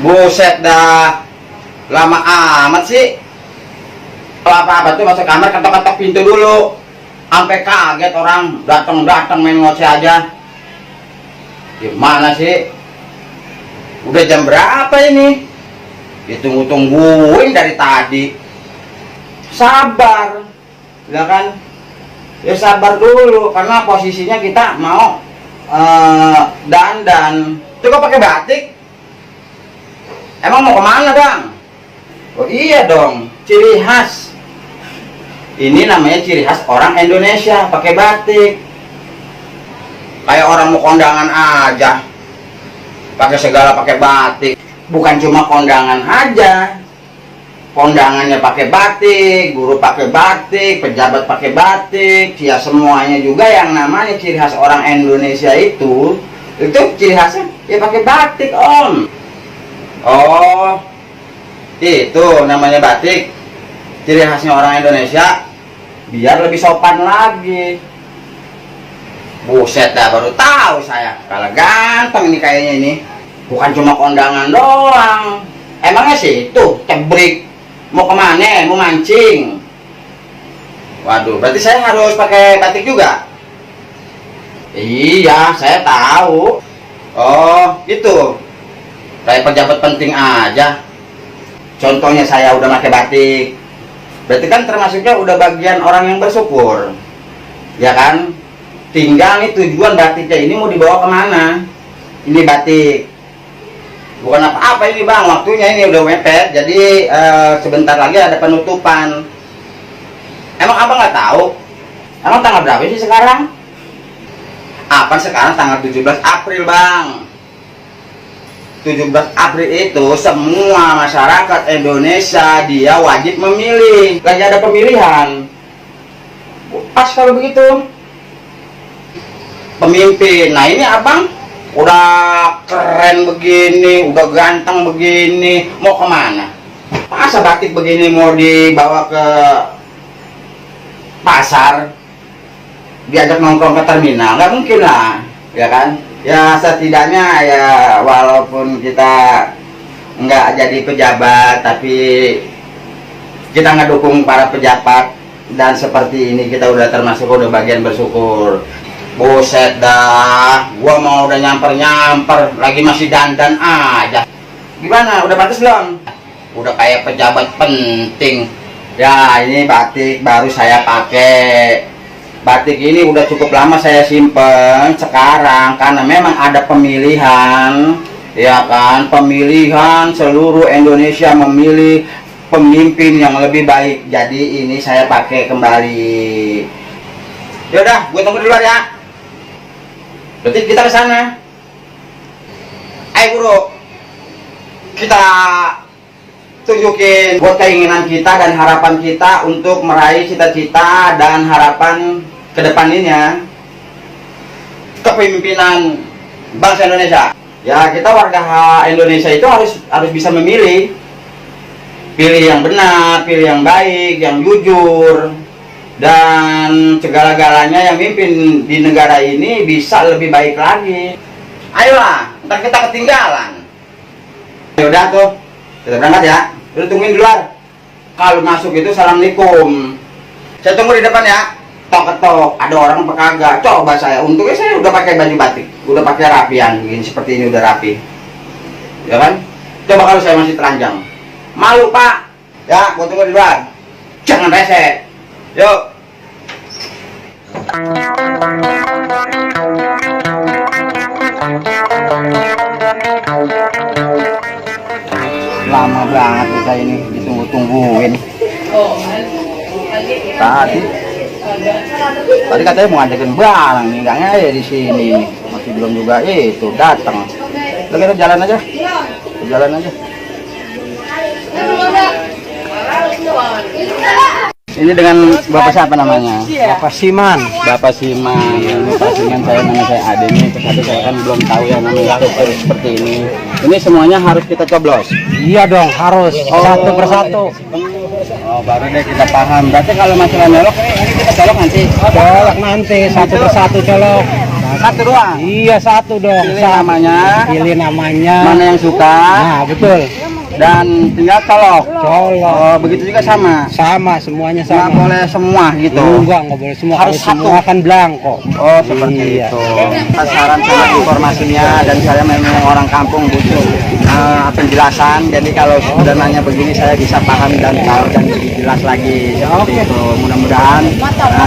Buset dah, lama amat sih. Kalau apa-apa tuh masuk kamar ketok-ketok pintu dulu, sampai kaget orang datang main ngoceh aja. Gimana sih? Udah jam berapa ini? Ditunggu-tungguin dari tadi. Sabar, ya kan? Ya sabar dulu, karena posisinya kita mau dandan. Coba pakai batik. Emang mau kemana, Bang? Oh iya dong, ciri khas. Ini namanya ciri khas orang Indonesia, pakai batik. Kayak orang mau kondangan aja, pakai segala pakai batik. Bukan cuma kondangan aja, kondangannya pakai batik, guru pakai batik, pejabat pakai batik, ya semuanya juga yang namanya ciri khas orang Indonesia itu ciri khasnya ya pakai batik, Om. Oh, itu namanya batik, ciri khasnya orang Indonesia, biar lebih sopan lagi. Buset dah, baru tahu saya. Kalau ganteng ini kayaknya ini, bukan cuma kondangan doang. Emangnya sih tuh cebrik, mau kemana? Mau mancing? Waduh, berarti saya harus pakai batik juga? Iya, saya tahu. Oh, itu kayak pejabat penting aja. Contohnya saya udah pakai batik, berarti kan termasuknya udah bagian orang yang bersyukur, ya kan? Tinggal nih tujuan batiknya ini mau dibawa kemana. Ini batik bukan apa-apa ini, Bang, waktunya ini udah mepet, jadi sebentar lagi ada penutupan. Emang Abang nggak tahu? Emang tanggal berapa sih sekarang? Apa sekarang tanggal 17 April, Bang. 17 April itu semua masyarakat Indonesia dia wajib memilih. Lagi ada pemilihan. Pas kalau begitu. Pemimpin. Nah ini Abang udah keren begini, udah ganteng begini, mau kemana? Masa batik begini mau dibawa ke pasar, diajak nongkrong ke terminal? Nggak mungkin lah, ya kan? Ya setidaknya ya walaupun kita nggak jadi pejabat, tapi kita ngedukung para pejabat, dan seperti ini kita udah termasuk udah bagian bersyukur. Buset dah, gua mau udah nyamper lagi masih dandan aja. Gimana, udah pantas belum? Udah kayak pejabat penting. Ya ini batik baru saya pakai. Batik ini udah cukup lama saya simpen sekarang karena memang ada pemilihan, ya kan? Pemilihan seluruh Indonesia memilih pemimpin yang lebih baik. Jadi ini saya pakai kembali. Yaudah, gue tunggu di luar ya. Berarti kita ke sana. Ayo Bro, kita tunjukin buat keinginan kita dan harapan kita untuk meraih cita-cita dan harapan kedepannya kepemimpinan bangsa Indonesia. Ya kita warga Indonesia itu harus bisa memilih, pilih yang benar, pilih yang baik, yang jujur, dan segala-galanya yang mimpin di negara ini bisa lebih baik lagi. Ayolah, ntar kita ketinggalan. Yaudah tuh, kita berangkat ya. Udah tungguin di luar. Kalau masuk itu assalamualaikum. Saya tunggu di depan ya. Tok-tok, ada orang apa kagak? Coba saya, untungnya saya udah pakai baju batik, udah pakai rapian, begini seperti ini udah rapi, ya kan? Coba kalau saya masih telanjang, malu Pak. Ya, gua tunggu di luar. Jangan rese. Yuk. Lama banget kita ini ditunggu-tungguin. Tadi katanya mau ngajakin barang nih, enggaknya ya di sini nih. Masih belum juga itu datang. Kita jalan aja. Jalan aja. Ini dengan Bapak siapa namanya? Bapak Siman. Bapak Siman. Ini Pak Siman, nama saya Ade nih. Terus saya kan belum tahu ya namanya seperti ini. Ini semuanya harus kita coblos. Iya dong, harus satu persatu. Oh, baru deh kita paham. Berarti kalau masalah nyolok, ini kita colok nanti. Colok nanti satu persatu colok. Satu doang. Iya, satu dong. Pilih namanya. Pilih namanya. Mana yang suka. Nah, betul. Dan tinggal colok. Colok. Oh, begitu juga sama. Sama, semuanya Nggak sama. boleh semua gitu. Enggak boleh semua. Harus Kalau semua satu. kan belangko. Oh, seperti Iya. itu. Saran sama informasinya, dan saya memang orang kampung butuh penjelasan. Jadi kalau sudah nanya begini saya bisa paham dan tahu dan lebih jelas lagi. Seperti itu. Mudah-mudahan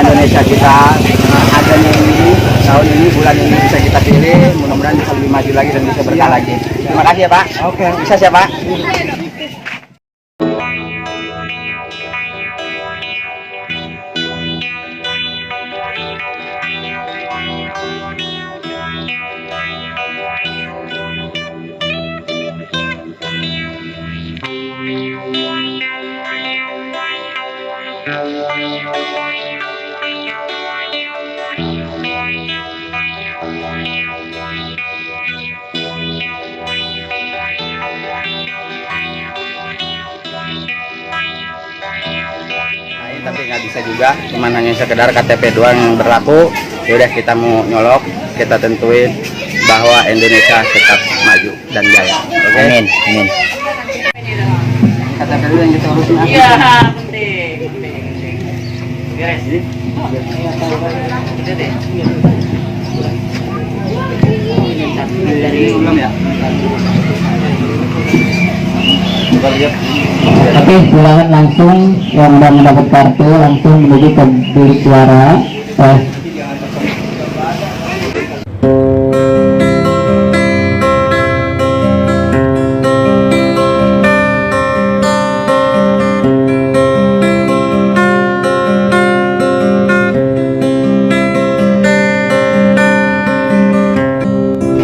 Indonesia kita adanya ini tahun ini, bulan ini bisa kita pilih. Mudah-mudahan bisa lebih maju lagi dan bisa berkah lagi. Terima kasih ya Pak. Oke. Bisa siapa? Tapi nggak bisa juga, cuman hanya sekedar KTP doang yang berlaku. Yaudah, kita mau nyolok, kita tentuin bahwa Indonesia tetap maju dan jaya. Oke? Amin. Amin. KTP dulu yang kita urusin. Iya, penting. Beres. Itu deh. Dari Belum ya? Coba lihat. Oke, silakan langsung yang sudah mendapat kartu langsung menuju ke bilik suara.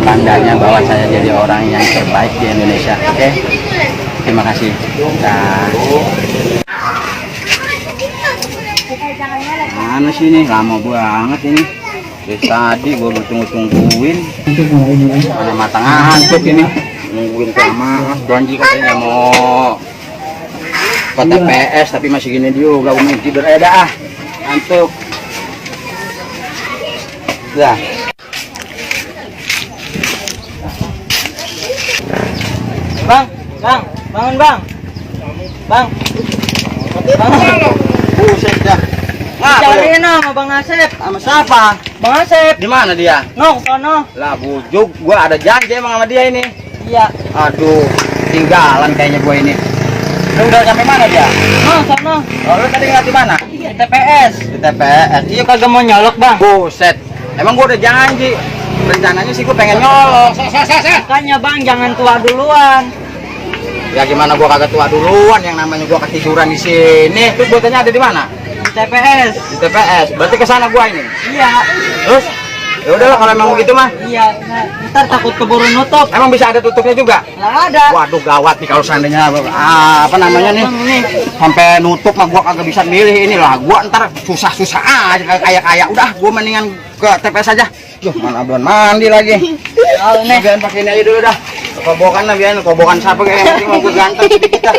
Tandanya bahwa saya jadi orang yang terbaik di Indonesia. Oke? Terima kasih. Nah. Mana sih ini? Lama banget ini. Dari tadi gua tungguin. Mana matang ngantuk ini. Nungguin kelamaan. Janji katanya mau ke TPS tapi masih gini juga. Umi tidur aja dah. Ngantuk. Dah. Bang, bangun bang. Bang. Buset dah. Cariin sama Bang Asep. Sama siapa? Bang Asep. Di mana dia? No, sono. Lah bujuk, gua ada janji emang sama dia ini. Iya. Aduh, tinggalan kayaknya gua ini. Lu udah sampai mana dia? No, sono. Oh, lu tadi ngeliat di mana? Di TPS. Di TPS. Iya kagak mau nyolok bang. Buset. Emang gua udah janji. Rencananya sih gua pengen nyolong. Makanya bang jangan tua duluan. Ya gimana gua kagak tua duluan, yang namanya gua ketiduran di sini. Terus gua tanya ada di mana? Di TPS. Di TPS. Berarti ke sana gua ini. Iya. Terus ya udahlah kalau emang begitu mah. Iya. Nah, ntar takut keburu nutup. Emang bisa ada tutupnya juga? Nggak ada. Waduh, gawat nih kalau seandainya apa namanya nih sampai nutup mah gua kagak bisa milih inilah. Gua ntar susah-susah aja kayak udah gua mendingan ke TPS aja. Duh, mana belum mandi lagi. Oh, nih. Biarin pakai ini aja dulu dah. Kobokan lah, biarin kobokan siapa kayak yang penting mau gua ganteng sedikit dah.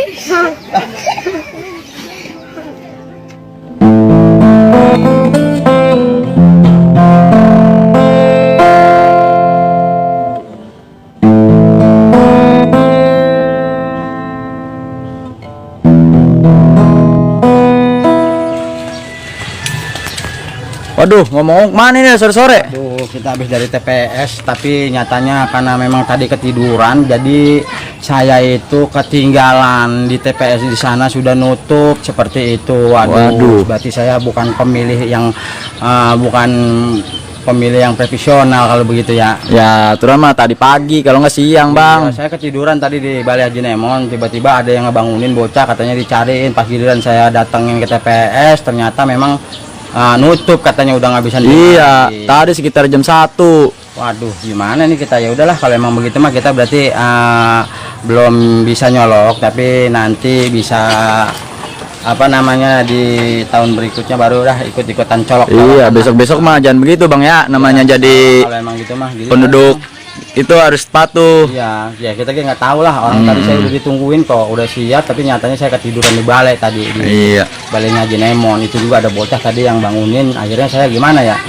Waduh, ngomong mana nih sore-sore? Aduh, kita habis dari TPS, tapi nyatanya karena memang tadi ketiduran, jadi saya itu ketinggalan di TPS di sana sudah nutup seperti itu. Waduh, berarti saya bukan pemilih yang bukan pemilih yang profesional kalau begitu ya. Ya, turun mah tadi pagi kalau nggak siang, Bang. Saya ketiduran tadi di Balai Haji Nemon, tiba-tiba ada yang ngebangunin bocah, katanya dicariin. Pas giliran saya datengin ke TPS, ternyata memang nutup, katanya udah nggak bisa Iya, lagi. tadi sekitar jam 1. Waduh, gimana nih kita? Ya udahlah kalau emang begitu mah kita berarti belum bisa nyolok, tapi nanti bisa apa namanya di tahun berikutnya baru udah ikut-ikutan colok. Iya, besok-besok mah jangan begitu, Bang ya. Namanya jadi Kalau emang gitu mah gitu. penduduk itu harus patuh. Iya, ya kita kan nggak tahu lah, orang tadi saya udah ditungguin kok, udah siap, tapi nyatanya saya ketiduran di balai tadi di Iya. balainya Haji Nemon. Itu juga ada bocah tadi yang bangunin, akhirnya saya gimana ya?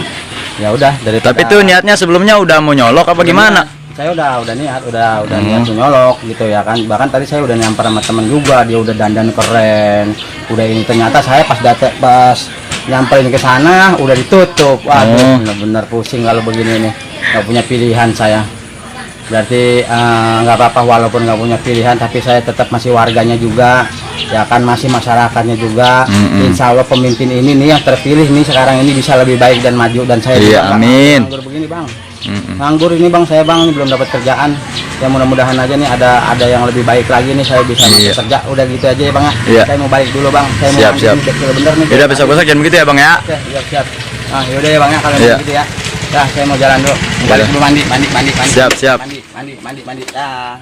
ya udah dari. Tapi tuh niatnya sebelumnya udah mau nyolok apa gimana? Saya udah niat, udah niat nyolok gitu ya kan. Bahkan tadi saya udah nyamper sama temen juga, dia udah dandan keren. Udah ini ternyata saya pas nyamperin ke sana udah ditutup. Waduh, bener-bener pusing kalau begini nih. Nggak punya pilihan saya. Berarti nggak apa-apa walaupun nggak punya pilihan, tapi saya tetap masih warganya juga, ya kan, masih masyarakatnya juga. Insya Allah pemimpin ini nih yang terpilih nih sekarang ini bisa lebih baik dan maju, dan saya Iya, juga nggak amin. nganggur begini bang. Nganggur ini bang, saya bang ini belum dapat kerjaan. Ya mudah-mudahan aja nih ada yang lebih baik lagi nih, saya bisa masuk kerja. Udah gitu aja ya bang ya. Iya. Saya mau balik dulu bang. Saya Siap, mau siap. bener nih. Udah besok-besok jangan begitu ya bang ya. Oke, siap. Nah, yaudah ya bang ya kalau Iya. gitu ya. Nah, saya mau jalan dulu. Balik dulu mandi. Siap, siap. Mandi. Dah.